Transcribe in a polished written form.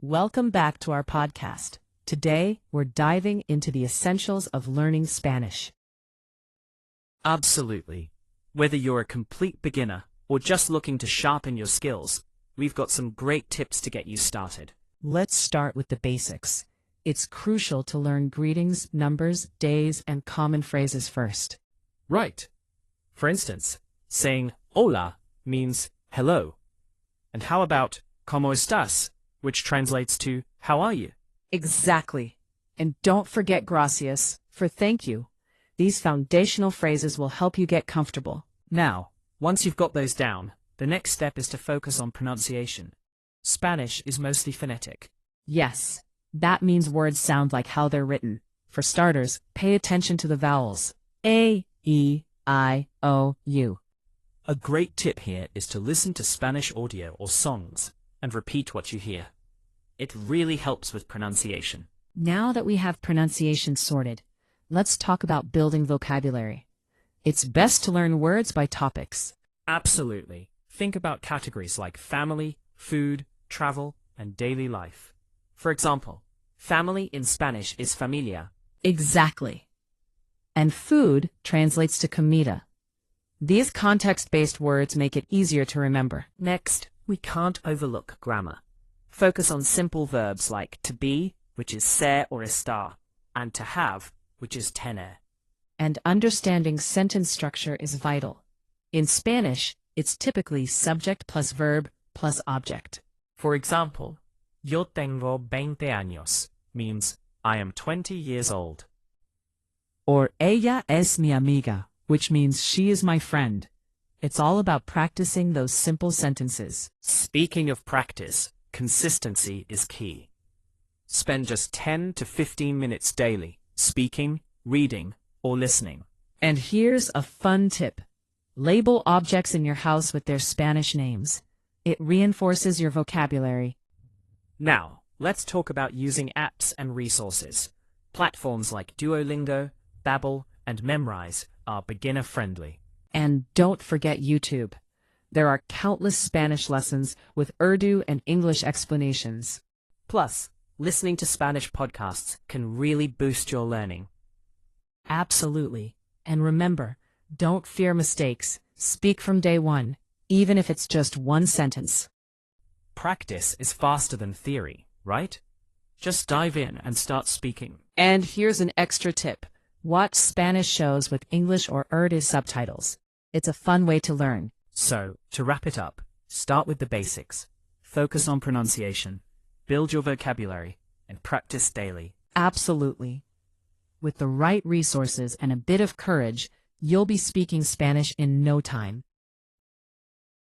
Welcome back to our podcast. Today, we're diving into the essentials of learning Spanish. Absolutely. Whether you're a complete beginner or just looking to sharpen your skills, we've got some great tips to get you started. Let's start with the basics. It's crucial to learn greetings, numbers, days, and common phrases first. Right. For instance, saying hola means hello. And how about ¿cómo estás?, which translates to how are you? Exactly. And don't forget gracias for thank you. These foundational phrases will help you get comfortable. Now, once you've got those down, the next step is to focus on pronunciation. Spanish is mostly phonetic. Yes, that means words sound like how they're written. For starters, pay attention to the vowels. A, E, I, O, U. A great tip here is to listen to Spanish audio or songs and repeat what you hear. It really helps with pronunciation. Now that we have pronunciation sorted, let's talk about building vocabulary. It's best to learn words by topics. Absolutely. Think about categories like family, food, travel, and daily life. For example, family in Spanish is familia. Exactly. And food translates to comida. These context-based words make it easier to remember. Next, we can't overlook grammar. Focus on simple verbs like to be, which is ser or estar, and to have, which is tener. And understanding sentence structure is vital. In Spanish, it's typically subject plus verb plus object. For example, yo tengo 20 años means I am 20 years old. Or ella es mi amiga, which means she is my friend. It's all about practicing those simple sentences. Speaking of practice, consistency is key. Spend just 10 to 15 minutes daily speaking, reading, or listening. And here's a fun tip. Label objects in your house with their Spanish names. It reinforces your vocabulary. Now, let's talk about using apps and resources. Platforms like Duolingo, Babbel, and Memrise are beginner-friendly. And don't forget YouTube. There are countless Spanish lessons with Urdu and English explanations. Plus, listening to Spanish podcasts can really boost your learning. Absolutely. And remember, don't fear mistakes. Speak from day one, even if it's just one sentence. Practice is faster than theory, right? Just dive in and start speaking. And here's an extra tip. Watch Spanish shows with English or Urdu subtitles. It's a fun way to learn. So, to wrap it up, start with the basics. Focus on pronunciation, build your vocabulary, and practice daily. Absolutely. With the right resources and a bit of courage, you'll be speaking Spanish in no time.